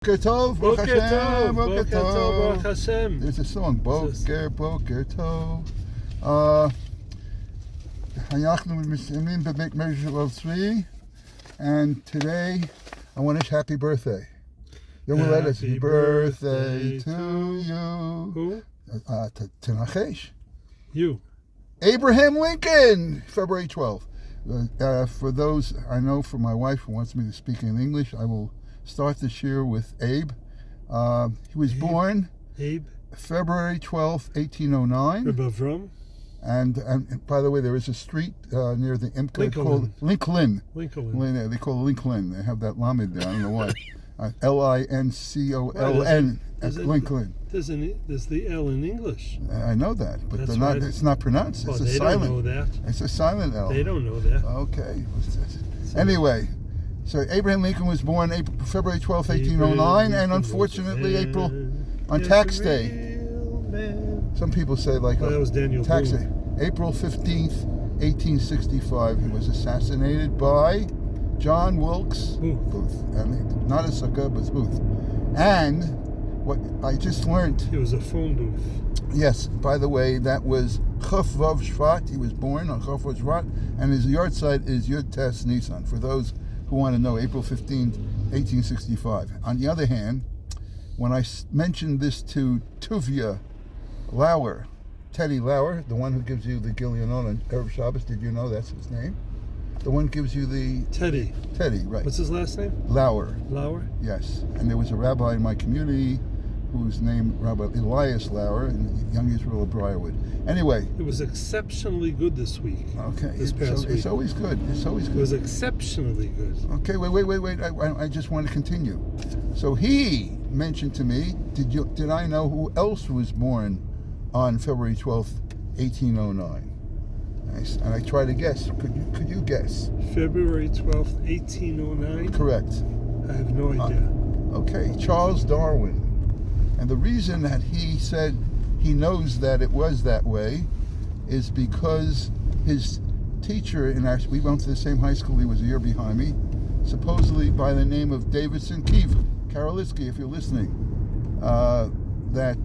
Boker Tov, Baruch Hashem, Boker Tov, Baruch Hashem. There's a song, Boker Tov. Hayachnu Mishimin B'Beit Measure 3, and today I want to wish happy birthday. Happy birthday to you. Who? To Nachesh. You. Abraham Lincoln, February 12th. For those I know, for my wife who wants me to speak in English, I will start this year with Abe. He was born February 12th, 1809. Avram. And by the way, there is a street near the Imka called Lincoln. They call it Lincoln. They have that lamed there. I don't know why. Lincoln. That's Lincoln. There's the L in English. I know that, but it's not pronounced. Well, it's a they silent. don't know that. It's a silent L. They don't know that. Okay. Anyway, so Abraham Lincoln was born February 12th, 1809, and unfortunately on tax day. Some people say that was Daniel tax Boone. day. April 15th, 1865, he was assassinated by John Wilkes Booth. I mean, not a sucker, but Booth. And what I just learned... It was a phone booth. Yes, by the way, that was Chaf Vav Shvat. He was born on Chaf Vav Shvat, and his yard site is Yud Tes Nisan, for those who want to know, April 15th, 1865. On the other hand, when I mentioned this to Tuvia Lauer, Teddy Lauer, the one who gives you the Gilyonon on Erev Shabbos, did you know that's his name? The one gives you the... Teddy, right. What's his last name? Lauer. Lauer? Yes. And there was a rabbi in my community whose name, Rabbi Elias Lauer, in Young Israel of Briarwood. Anyway. It was exceptionally good this week. Okay. This past week. It's always good. It's always good. It was exceptionally good. Okay, wait. I just want to continue. So he mentioned to me, did I know who else was born on February 12th, 1809? And I try to guess. Could you guess? February 12th, 1809? Correct. I have no idea. Okay, Charles Darwin. And the reason that he said he knows that it was that way is because his teacher we went to the same high school, he was a year behind me, supposedly by the name of Davidson Keefe, Karolitsky, if you're listening, that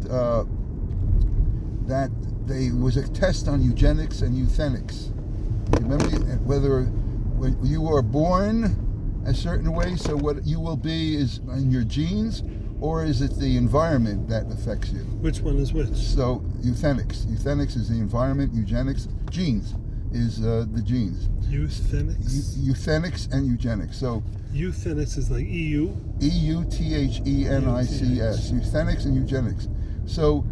there was a test on eugenics and euthenics. Remember when you were born a certain way, so what you will be is in your genes, or is it the environment that affects you? Which one is which? So euthenics is the environment, eugenics, genes is the genes. Euthenics? Euthenics and eugenics. So euthenics is like EU? EUTHENICS. Euthenics and eugenics. So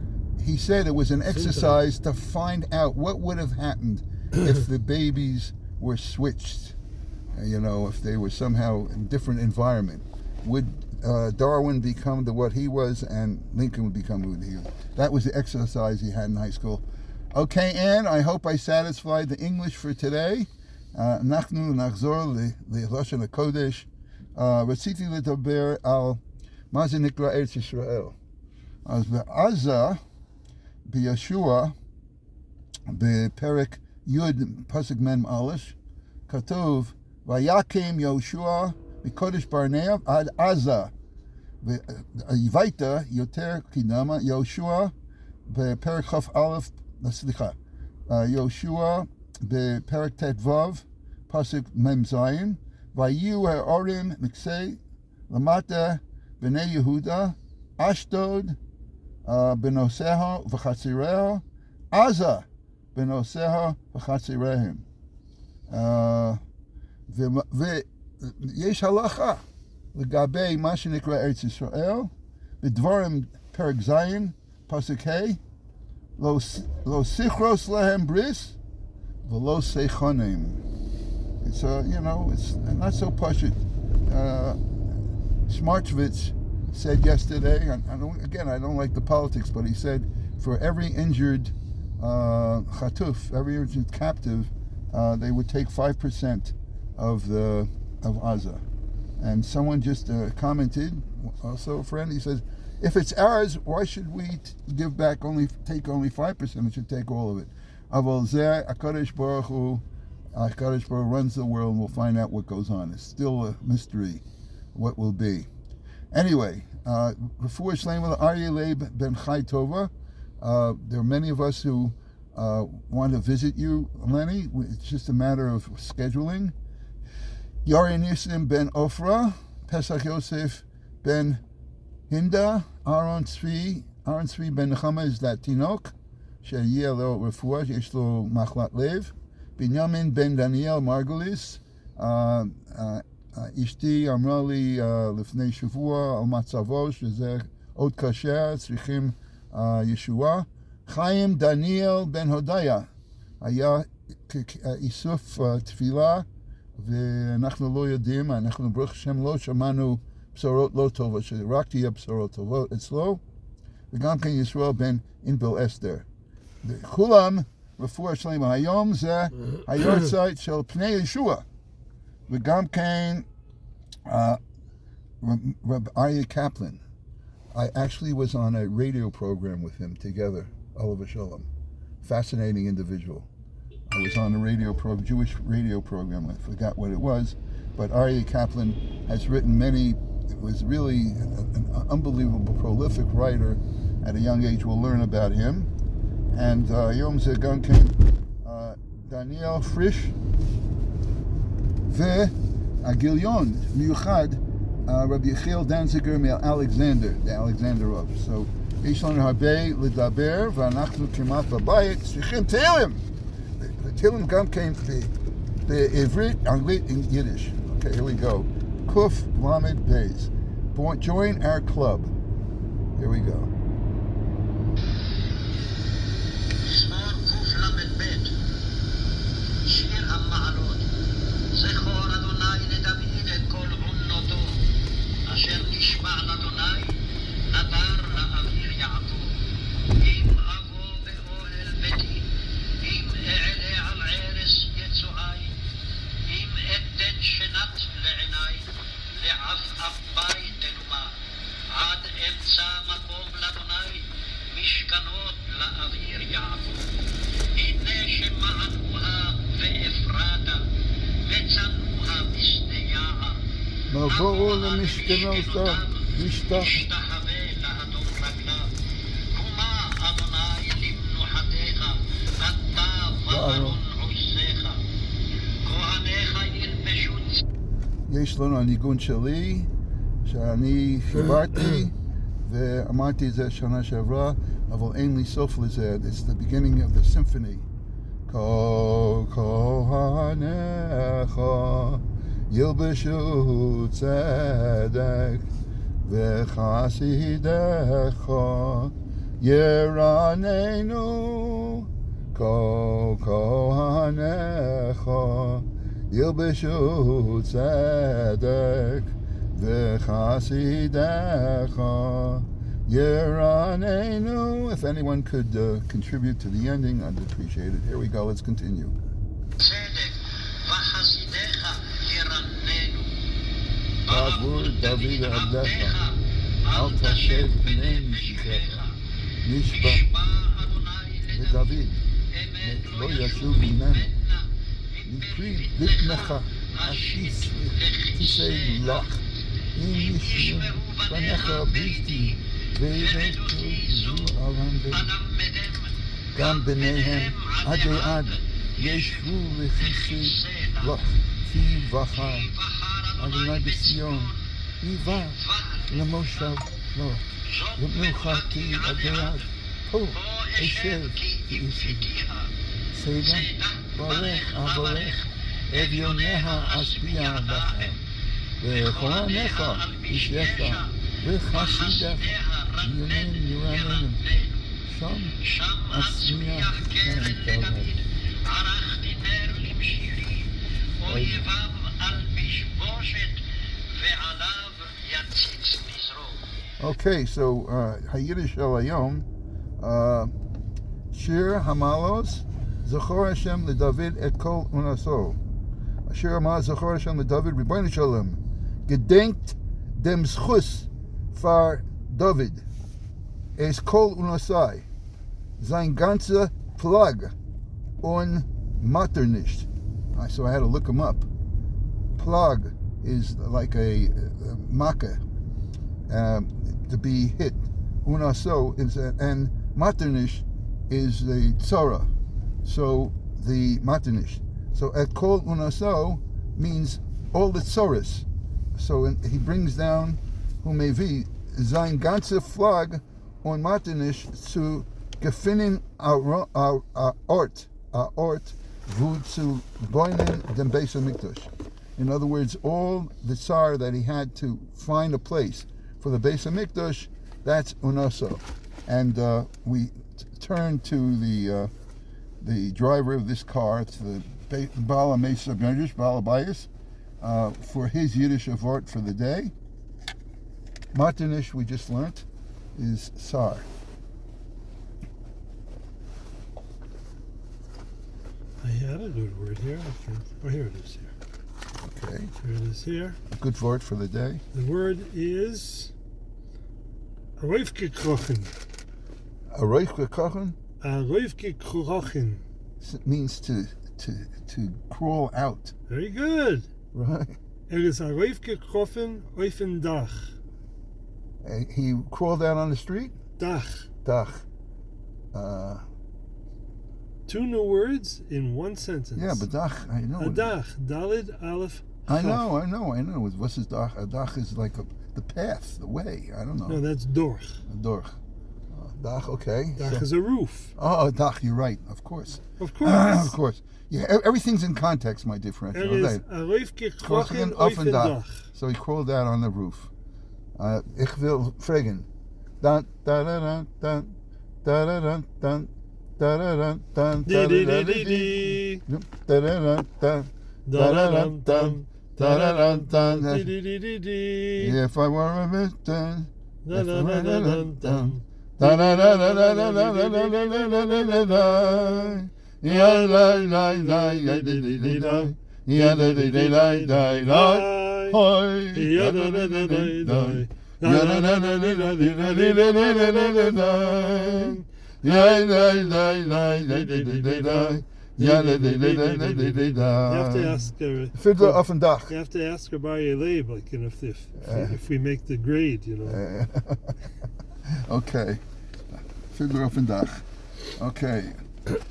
he said it was an exercise to find out what would have happened if the babies were switched. If they were somehow in a different environment. Would Darwin become what he was, and Lincoln would become who he was? That was the exercise he had in high school. Okay, Ann, I hope I satisfied the English for today. אנחנו נחזור ללשון הקודש. רציתי לדבר על מה זה נקרא ארץ ישראל. אז בעזה, בישוע, בפרק י' פסוק מ"א, כתוב, ויקם יהושע מקודש ברנע עד עזה, והיווית יותר קדמה, יהושע בפרק כ"א, יהושע בפרק ט"ו, פסוק מ"ז, ויהיו הערים מקצה למטה בני יהודה, אשדוד בנוסיה וחצריה, עזה בנוסיה וחצריהם. ויש הלכה לגבי מה שנקרא ארץ ישראל, בדברים פרק ז', פסוק ה', לא שיכרוס להם בריס ולא סייחונם. It's it's not so pashut. Schmartzwitz said yesterday, I don't like the politics, but he said for every injured chatuf, every injured captive, they would take 5% of Gaza. And someone just commented, also a friend, he says, if it's ours, why should we take only 5%? We should take all of it. Aval zeh, HaKadosh Baruch Hu, HaKadosh Baruch Hu runs the world, and we'll find out what goes on. It's still a mystery what will be. Anyway, Refuah Shlema Aryeh Leib Ben Chai Tova. There are many of us who want to visit you, Lenny. It's just a matter of scheduling. Yari Nisim Ben Ofra, Pesach Yosef Ben Hinda, Aaron Tzvi Ben Nechama is that Tinok, שיהיה לו רפואה, יש לו מחלת לב. בנימין בן דניאל מרגוליס, אשתי אמרה לי לפני שבוע על מצבו, שזה עוד קשה, צריכים ישועה. חיים דניאל בן הודיה, היה איסוף תפילה, ואנחנו לא יודעים, אנחנו ברוך השם לא שמענו בשורות לא טובות, שרק תהיה בשורות טובות אצלו, וגם כן ישראל בן אינבל אסתר. וכולם, רפואה שלמה, היום זה היורצייט של פני ישוע, וגם כן Rabbi Aryeh Kaplan. I actually was on a radio program with him together, Olav Shalom. Fascinating individual. I was on a Jewish radio program, I forgot what it was, but Aryeh Kaplan has written many, was really an unbelievable, prolific writer. At a young age, we'll learn about him. And Yom Zegan came Daniel Frisch והגיליון מיוחד רבי יחיאל דנציגר מאלכסנדר, האלכסנדרוב. So יש לנו הרבה לדבר, ואנחנו כמעט בבית צריכים תהילים. תהילים גם כן בעברית, אנגלית ויידיש. Okay, here we go. Kuf Lamed Beis. Join our club. Here we go. מבואו למשכנותיו, משתחווה לאדום רגליו. קומה אדוני למנוחתך, אתה וארון עוזיך. כהניך ילבשו. יש לנו הניגון שלי, שאני חיברתי, ואמרתי את זה שנה שעברה, אבל אין לי סוף לזה. It's the beginning of the symphony. כל כהניך ילבשו צדק וחסידך ירננו. כל כהניך ילבשו צדק וחסידך ירננו. If anyone could contribute to the ending, I'd appreciate it. Here we go, let's continue. בעבור דוד עבדך, אל תשב פני משיחך. נשבע לדוד, לא ישוב ממנו. מפרי בטנך, אשיס תישא לך. אם ישבו בניך בלתי, וירדו על המדם. גם בניהם עדי עד, ישבו לכיסא לך, כי בחר. אדוני בציון, היווה למושב לו, למנוחתי עדי עד, פה אשב כאיסי. סיידה, ברך אברך, אביוניה אשביע בכם, וכהניך אישך, וחסידך ירננו, שם אצמיח כן תלד. ערכתי נר למשיחי, אויביו על משבושת, ועליו יציץ מזרו. Okay, so Hayiddish El Hayom, Shir Hamalos, Zachor Hashem LeDavid et Kol Unaso. Shir Hamalos Zachor Hashem LeDavid Ribono Shalom. Gedenkt dem Schus far David. Es Kol Unasai. Sein ganze Plag und Matternicht. So I had to look him up. Plag is like a makkah. to be hit. Unaso is and maternish is the tzara. So the maternish. So at kol unaso means all the tzoras. So he brings down humevi sein ganze Flag on maternish zu gefinnen Ort wo zu boinen dem Beis HaMikdash. In other words, all the tsar that he had to find a place for the Beis HaMikdash, that's unaso. And we turn to the driver of this car, to the Baal HaMeis HaMedrash, Baal HaBayis, for his Yiddish avort for the day. Matanish, we just learnt, is Tsar. I had a good word here. Oh, here it is here. Okay. Here it is here. A good word for the day. The word is Raufgekrochen. A roifgekochen Raufgekrochen. means to crawl out. Very good. Right. Is Raufgekrochen auf ein Dach. He crawled out on the street? Dach. Dach. Two new words in one sentence. Yeah, but dach, I know. A dach. Dalid, aleph, I chaf. know. What's his dach? A dach is like the path, the way. I don't know. No, that's dorch. A dorch. Dach, okay. Dach is a roof. Oh, dach, you're right. Of course. Of course. Of course. Yeah, everything's in context, my differential. Is Raufgekrochen auf ein Dach. So he crawled out on the roof. Ich will fragen. Dun, dun, dun, dun, dun, dun, dun, dun, dun, Di-di-di-di-di. Di-di-di-di-di. If I were a Mr. Da-da-da-da-dum-dum. You have to ask her. Fiddler auf den Dach. You have to ask her by your lab, like, you know, if we make the grade, you know. Okay. Fiddler auf den Dach. Okay.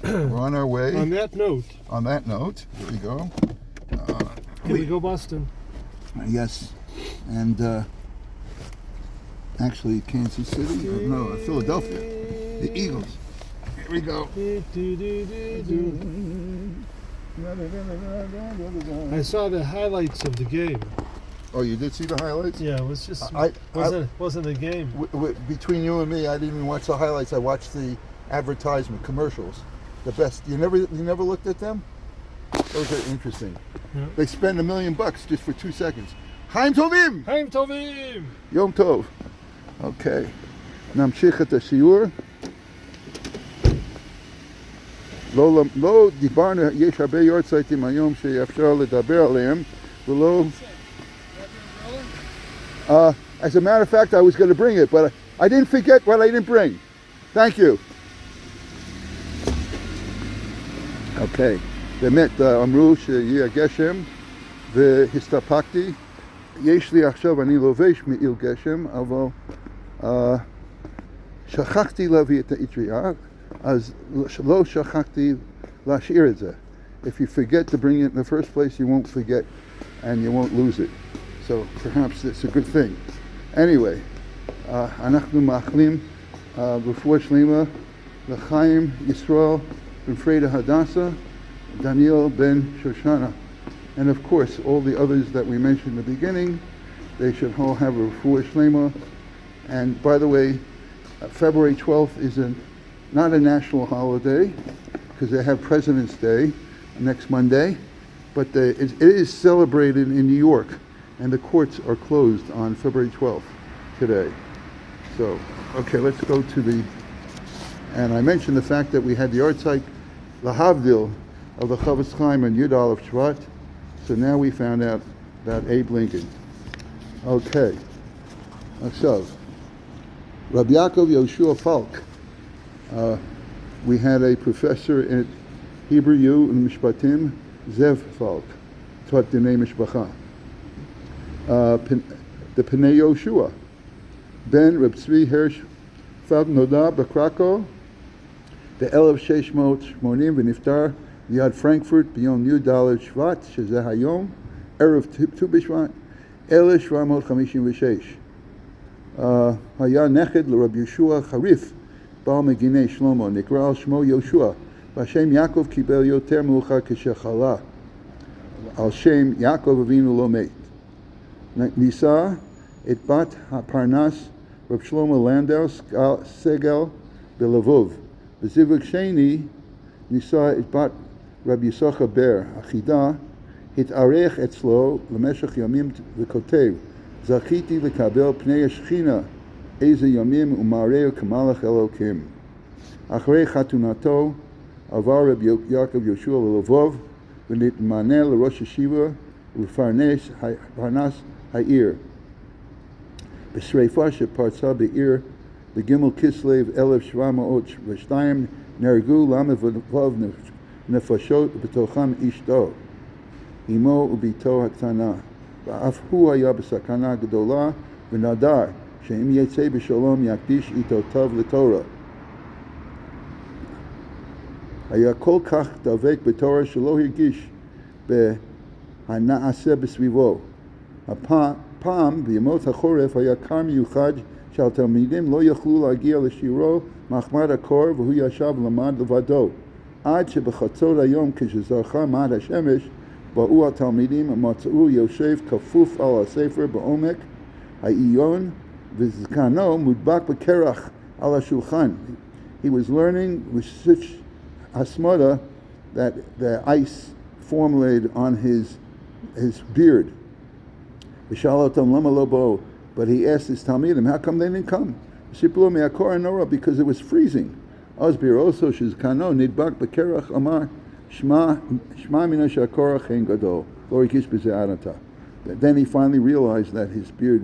We're on our way. On that note, here we go. can we go Boston? Yes. And actually Kansas City? No, Philadelphia. The Eagles. Here we go. I saw the highlights of the game. Oh, you did see the highlights? Yeah, it was just I- wasn't a game. Between you and me, I didn't even watch the highlights. I watched the advertisement commercials. The best. You never looked at them? Those are interesting. Yeah. They spend $1 million just for 2 seconds. Chaim Tovim! Chaim Tovim! Yom Tov. Okay. נמשיך את השיעור. לא דיברנו, יש הרבה יורצייטים היום שאפשר לדבר עליהם, ולא... as a matter of fact, I was going to bring it, but I didn't forget what I didn't bring. Thank you. Okay. באמת, אמרו שיהיה גשם, והסתפקתי. יש לי עכשיו, אני לובש מעיל גשם, אבל שכחתי להביא את האטריה, אז לא שכחתי להשאיר את זה. If you forget to bring it in the first place, you won't forget and you won't lose it. So perhaps it's a good thing. Anyway, אנחנו מאחלים רפואה שלמה לחיים ישראל ben Freda Hadassah, Daniel ben Shoshana. And of course, all the others that we mentioned in the beginning, they should all have a refuah shlema. And by the way, February 12th is not a national holiday, because they have President's Day next Monday, but it is celebrated in New York, and the courts are closed on February 12th today. So, okay, let's go to the... And I mentioned the fact that we had the art site, Lahavdil, of the Chavetz Chaim and Yud Aleph Shvat. So now we found out about Abe Lincoln. Okay. So, Rabbi Yaakov Yoshua Falk. We had a professor in Hebrew U and Mishpatim, Zev Falk, taught the name Mishpacha. The Pnei Yoshua. בן רב צבי הרש פלד נולד בקרקו ב-1680 ונפטר ליד פרנקפורט ביום י"ד שבט, שזה היום, ערב ט"ו בשבט, 1756. היה נכד לרב יהושע חריף, בעל מגיני שלמה, נקרא על שמו יהושע, והשם יעקב קיבל יותר מאוחר כשחלה, על שם יעקב אבינו לא מת. נישא את בת הפרנס רב שלמה לנדאו סגל בלבוב. בזיווג שני נישא את בת רב יששכר בר, החידה, התארח אצלו למשך ימים וכותב, זכיתי לקבל פני השכינה איזה ימים ומראהו כמלאך אלוקים. אחרי חתונתו עבר רב יעקב יהושע ללבוב ונתמנה לראש ישיבה ולפרנס העיר. בשריפה שפרצה בעיר בג' כסלו 1702 נהרגו ל"ו נפשות, בתוכם אשתו, אמו וביתו הקטנה, ואף הוא היה בסכנה גדולה ונדר שאם יצא בשלום יקדיש עתותיו לתורה. היה כל כך דבק בתורה שלא הרגיש בהנעשה בסביבו. הפעם בימות החורף היה קר מיוחד שהתלמידים לא יכלו להגיע לשיעורו מחמת הקור, והוא ישב ולמד לבדו. עד שבחצות היום כשזרחה מעט השמש באו התלמידים ומצאו יושב כפוף על הספר בעומק העיון וזקנו מודבק בקרח על השולחן. He was learning with such asmada that the ice formulated on his beard. But he asked his talmidim, how come they didn't come? Because it was freezing. Then he finally realized that his beard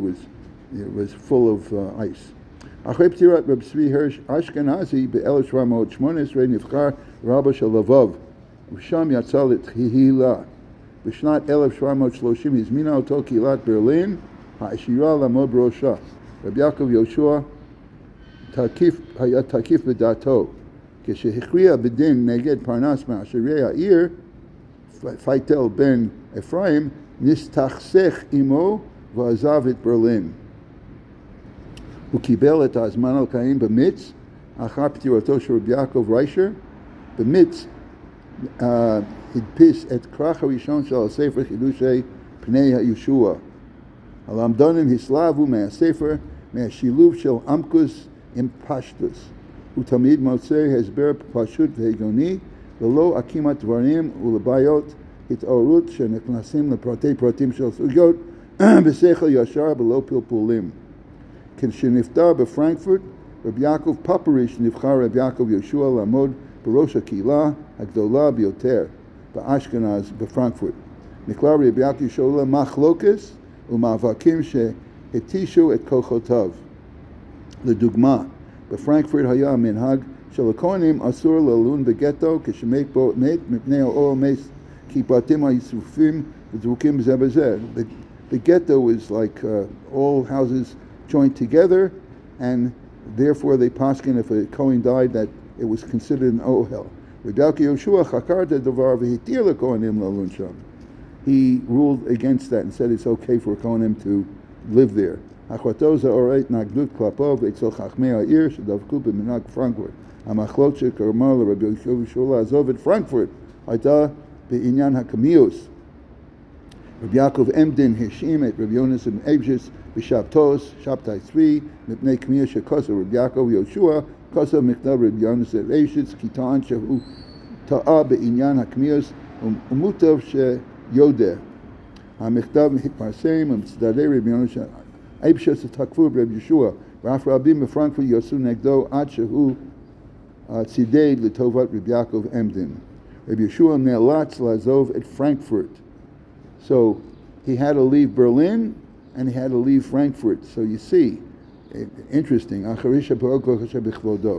was full of ice. אחרי פטירת רב צבי הרש אשכנזי ב-1718 נבחר רבה של לבוב, ושם יצא לתהילה. בשנת 1730 הזמינה אותו קהילת ברלין העשירה לעמוד בראשה. רב יעקב יהושע היה תקיף בדעתו. כשהכריע בדין נגד פרנס מעשירי העיר, פייטל בן אפרים, נסתכסך עמו ועזב את ברלין. הוא קיבל את הזמן לכהן במיץ, אחר פטירתו של רבי יעקב ריישר. במיץ הדפיס את כרך הראשון של הספר חידושי פני הישוע. הלמדונים הסלבו מהספר מהשילוב של עמקוס עם פשטוס. הוא תמיד מוצא הסבר פשוט והגיוני, ללא עקימת דברים ולבעיות התעוררות שנכנסים לפרטי פרטים של סוגיות בשכל ישר בלא פלפולים. כשנפטר בפרנקפורט, רבי יעקב פפריש נבחר רבי יעקב יהושע לעמוד בראש הקהילה הגדולה ביותר באשכנז בפרנקפורט. נקרא רבי יעקב יהושע למחלוקס ומאבקים שהתישו את כוחותיו. לדוגמה, בפרנקפורט היה המנהג שלכהנים אסור ללון בגטו כשמת מפני האור המס, כי בתים היו שרופים ודבוקים בזה בזה. The ghetto is like all houses joined together, and therefore they paskin if a Kohen died that it was considered an ohel. Rabbi Yoshua chakar dedavar v'hitir lekohanim lalun sham. He ruled against that and said it's okay for Kohanim to live there. Achwato za'oret nagdut klapo v'etzel chachmei ha'ir shedavku b'minag Frankfurt. Hamachlot shekarmar l'Rabbi Yoshua azov at Frankfurt הייתה בעניין הקמיוס. רבי יעקב עמדן האשים את רבי יונס בן אבשס בשבתוס, שבתאי צבי, מפני קמיוס שכוסו רבי יעקב יהושע, כוסו מכתב רבי יונס בן אבשס, כי טען שהוא טעה בעניין הקמיוס, ומוטב שיודע. המכתב התפרסם, ומצדדי רבי יונס בן אבשס תקפו ברבי יהושע, ואף רבים בפרנקפורט יצאו נגדו עד שהוא צידד לטובת רבי יעקב עמדן. Rabbi Yeshua נאלץ לעזוב at Frankfurt. So he had to leave Berlin and he had to leave Frankfurt. So you see, interesting. אחרי שפרעה כל חשב בכבודו.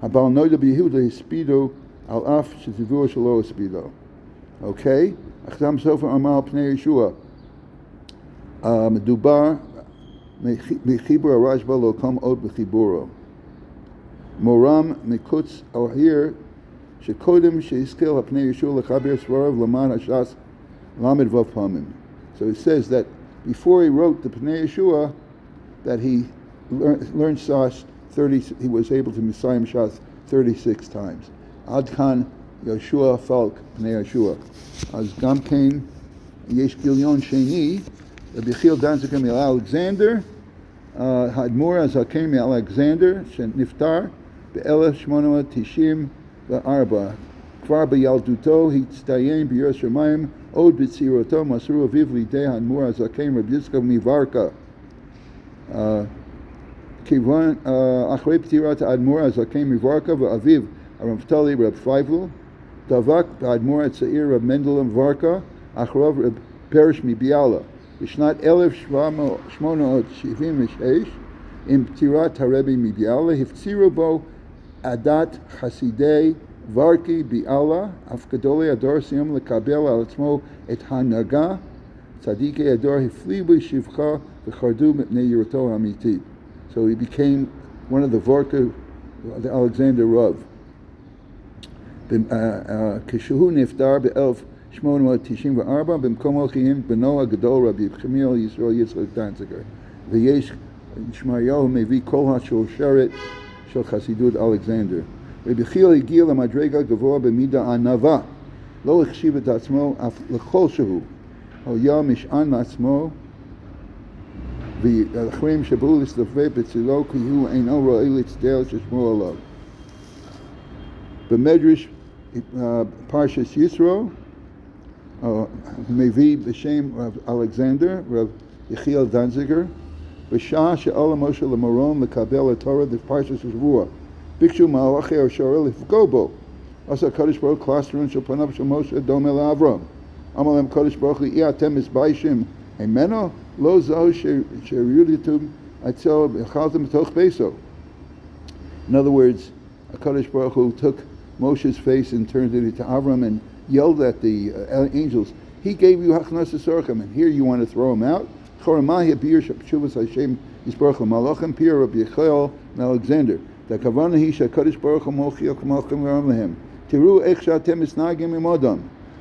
הבעל נוידע ביהודה הספידו על אף שציוו שלא הספידו. אוקיי? עכשיו סופר אמר על פני ישוע. מדובר Mechibur Rashba lo kom od bechiburo. Moram mikutz ohir shekodem sheiskel hapnei Yeshua lechaber svarav laman hashas lamed vav pamim. So it says that before he wrote the Pnei Yeshua, that he learned Shas 30. He was able to Messiah Shas 36 times. Adkan Yeshua Falk Pnei Yeshua. As Gamkein Yesh Gilyon Sheni Bichil Danziker Mil Alexander Hadmor Azaken Mil Alexander Niftar Be'ela Shmono Tishim Be'arba Kvar B'Yalduto Hitztayen B'Yeros Shemayim Od B'Tziroto Masru Aviv Lidei Hadmor Azaken Reb Yitzchak Mivarka Kivan Achrei Ptirat Admor Azaken Mivarka V'Aviv Ramftali Reb Feivel Davak Admor Atzair Reb Mendelem Varka Achrov Reb Perish Mibiala Bishnat 1876 Im Ptirat Harebi Mibiala Hiftsiru Bo Adat Chasidei Varki Biala Afkadoli Ador Sim Lekabel Al Atzmo Et Hanaga Tzadikei Ador Hiflibu Shivcha V'Chardu Mipnei Yirato Hamiti. So he became one of the Vorka, the Alexander Rav. Kishuhu Niftar ב-1894 במקומו כיהן בנו הגדול רבי חמיל ישראל יצחק דנציגר. ויש שמריהו מביא כל השרשרת של חסידות אלכסנדר. רבי חיל הגיע למדרגה גבוה במידה ענווה, לא החשיב את עצמו אף לכלשהו, היה משען לעצמו ואחרים שבאו להסתובב בצילו כי הוא אינו רואה להצטער ששמו עליו. במדרש פרשס ישרו מביא בשם רב אלכסנדר, רב יחיאל דנציגר, בשעה שעלה משה למרום לקבל התורה בפרשת השבוע. ביקשו מלאכי השרת לפגוע בו. עשה הקדוש ברוך הוא קלסטרון של פניו של משה דומה לאברהם. אמר להם הקדוש ברוך הוא, אי אתם מסביישים ממנו? לא זהו שירדתם עצו ואכלתם בתוך ביתו. In other words, HaKadosh Baruch Hu took Moshe's face and turned it into Avram and yelled at the angels, he gave you Hachnas Esorchem, and here you want to throw him out? Choramah bir shapshuvas Hashem Yisbarach Malachim Pir Rabbi Yechiel Alexander. The Kavanah hi shakadosh Baruch Hu mochiach malachim v'ram lehem. Tiru ech shatem hisnagim imodam.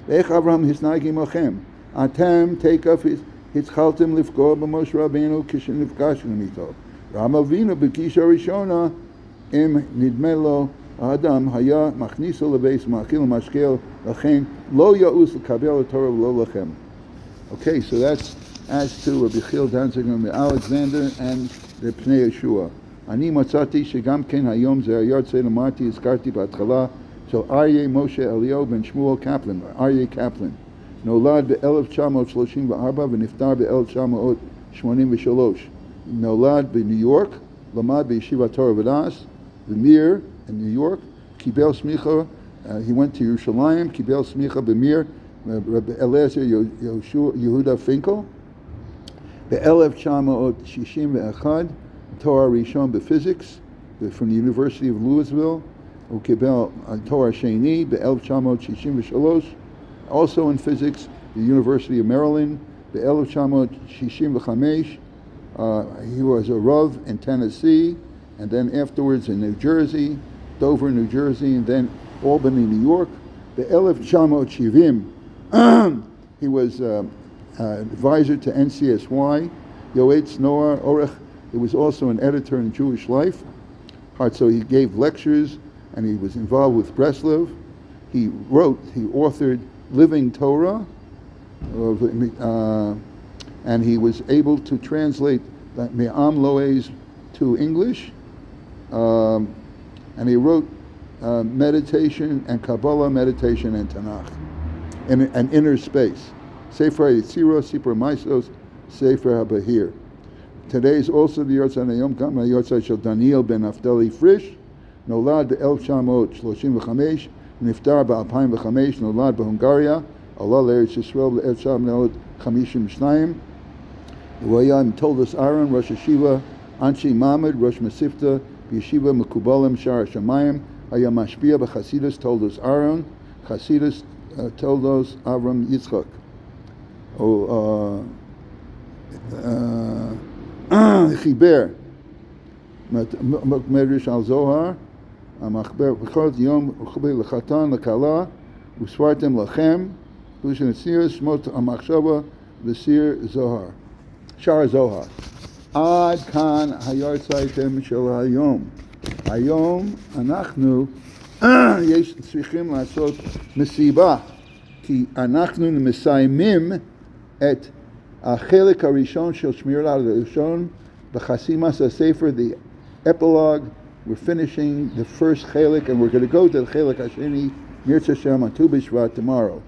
Ech Avram hisnagim ochem. Atem take off hitzchaltem lifgo b'Moshe Rabbeinu kishen nifgashim mito. Ram Avinu b'kisha rishona im nidmelo Adam haya machniso lebeis ma'achil mashkel lachen lo ya'us l'kabel Torah lo lachem. Okay, so that's as to Rabbi Chil Danziger and Alexander and the Pnei Yeshua. Ani matzati shegam ken hayom ze hayartzei lamarti izkarti b'atchala shel Aryeh Moshe Eliyahu ben Shmuel Kaplan, Aryeh Kaplan. Nolad ב-1934 ונפטר ב-1983. נולד בניו יורק, למד בישיבת תורה ודאס, במיר in New York, קיבל סמיכה, he went to Yerushalayim, קיבל סמיכה במיר, רבי אליעזר יהודה פינקל, ב-1961, תואר ראשון בפיזיקס, from the University of Louisville, הוא קיבל תואר שני ב-1963, also in physics, the University of Maryland, ב-1965, he was a Rav in Tennessee, and then afterwards in New Jersey, Dover, New Jersey, and then Albany, New York. ב-1970, he was advisor to NCSY, Yoetz Noah Orech. He was also an editor in Jewish Life. So he gave lectures, and he was involved with Breslov. He authored Living Torah, and he was able to translate Me'am Loez to English. And he wrote meditation and Kabbalah, meditation and Tanakh, in an inner space. Sefer Yitzira, Sefer Maisos, Sefer HaBahir. Today is also the Yortzai Nayom Kam, Yortzai Shel Daniel ben Naftali Frisch, Nolad ב-1935, נפטר ב-2005, נולד בהונגריה, עלה לארץ ישראל ב-1952. הוא היה עם תולדס אהרון, ראש ישיבה, אנשי מעמד, ראש מספתא, בישיבה מקובלם שער השמיים, היה משפיע בחסידס תולדס אהרון, חסידס תולדס אברהם יצחק. חיבר מדרש על זוהר, המחבר בכל יום וחבר לחתן לכלה וספרתם לכם, פירוש הנציר שמות המחשבה וסיר זוהר, שער זוהר. עד כאן היורצייטם של היום. היום אנחנו צריכים לעשות מסיבה, כי אנחנו מסיימים את החלק הראשון של שמירת הלשון בחתימת הספר, the epilogue. We're finishing the first chalik, and we're going to go to the chalik hasheni mirz Hashem on Tu B'Shvat tomorrow.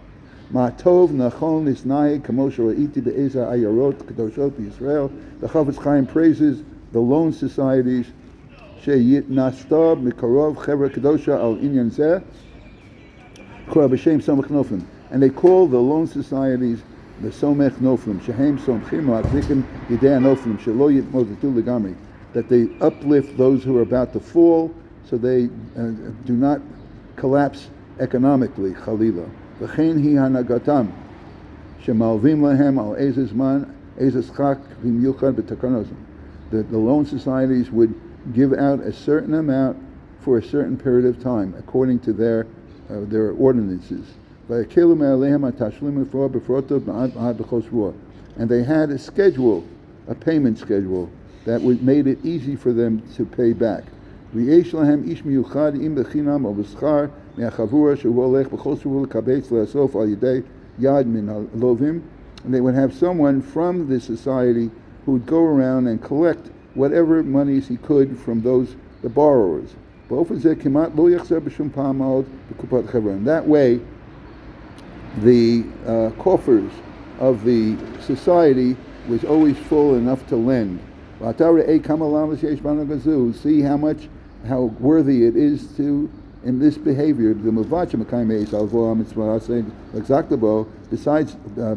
Ma tov nachon nisnai kamo sh'ra'iti be'eza ayarot kadoshot b'Yisrael. The Chafetz Chaim praises the loan societies sheyitnastab mikarov chevra kadosha al inyan zeh kora b'shem somech noflim, and they call the loan societies the somech noflim shehem somchim la'achzikim yidei noflim shelo yitmotetu legamri, that they uplift those who are about to fall, so they do not collapse economically. Chalila. V'chein hi hanagatam shemalvim lahem al ezes man ezes chak v'myuchad b'takanosim. The loan societies would give out a certain amount for a certain period of time, according to their ordinances. And they had a schedule, a payment schedule, that made it easy for them to pay back. And they would have someone from the society who would go around and collect whatever monies he could from the borrowers. And that way, the coffers of the society was always full enough to lend. See how worthy it is to in this behavior. Besides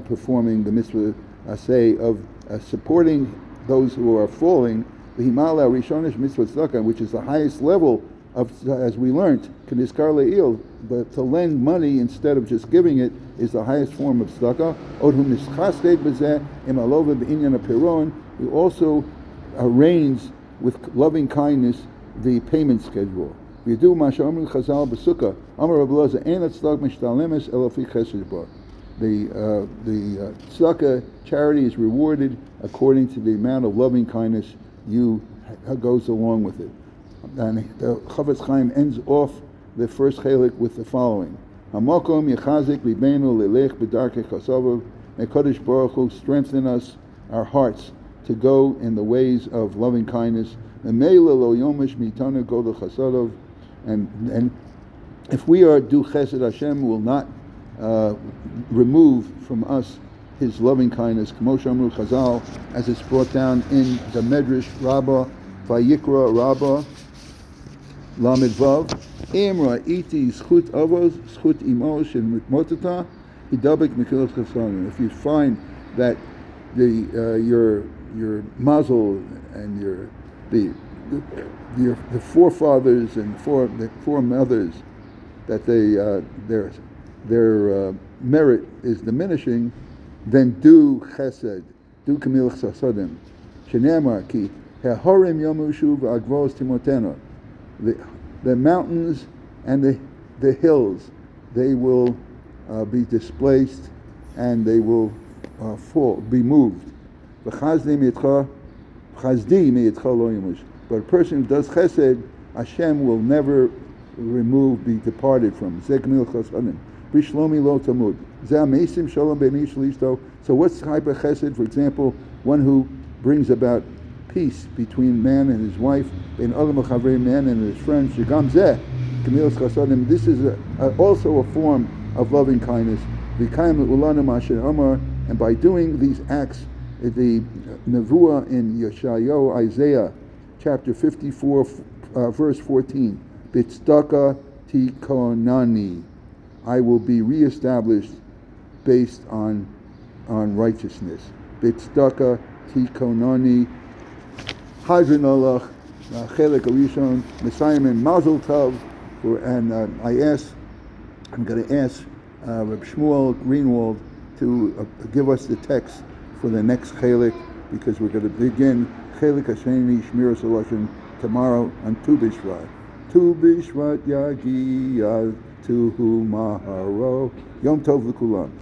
performing the mitzvah of supporting those who are falling, the Himala Rishonish mitzvah tzedakah, which is the highest level of, as we learned, k'nizkar le'il, but to lend money instead of just giving it is the highest form of tzedakah. He also arranges with loving kindness the payment schedule. The tzedakah charity is rewarded according to the amount of loving kindness goes along with it. And the Chafetz Chaim ends off the first chalik with the following: Hamakom yechazik libenu lelech b'darkei chasavav. May Kadosh Baruch Hu strengthen us, our hearts, to go in the ways of loving kindness. And if we are do chesed, Hashem will not remove from us His loving kindness. K'mo she'amru Chazal, as it's brought down in the Medrash Rabbah, Vayikra Rabbah, Lamed Vav, Imra iti zchut avos, zchut imo shemotata, hidabek mekilas chasanim. If you find that your mazel and your forefathers and the foremothers, that their merit is diminishing, then do chesed, do kamil chasadim. Shenemar ki hehorim yomushu v'agvos timotena. The mountains and the hills, they will be displaced and they will be moved. But a person who does chesed, Hashem will never be departed from. So what's type of chesed? For example, one who brings about peace between man and his wife, man and his friends. This is also a form of loving kindness. And by doing these acts, the nevuah in Yeshayahu, Isaiah, chapter 54, verse 14, Bitzdaka tikonani, I will be reestablished based on righteousness. Bitzdaka tikonani. Hadrin Olach, Chelik Arishon, Messiah and Mazel Tov, and I'm going to ask Reb Shmuel Greenwald to give us the text for the next Chelik because we're going to begin Chelik Hasheni Shmiras Hashon tomorrow on Tu B'Shvat. Tu B'Shvat Yagia Tuhu Maharo. Yom Tov L'Kulam.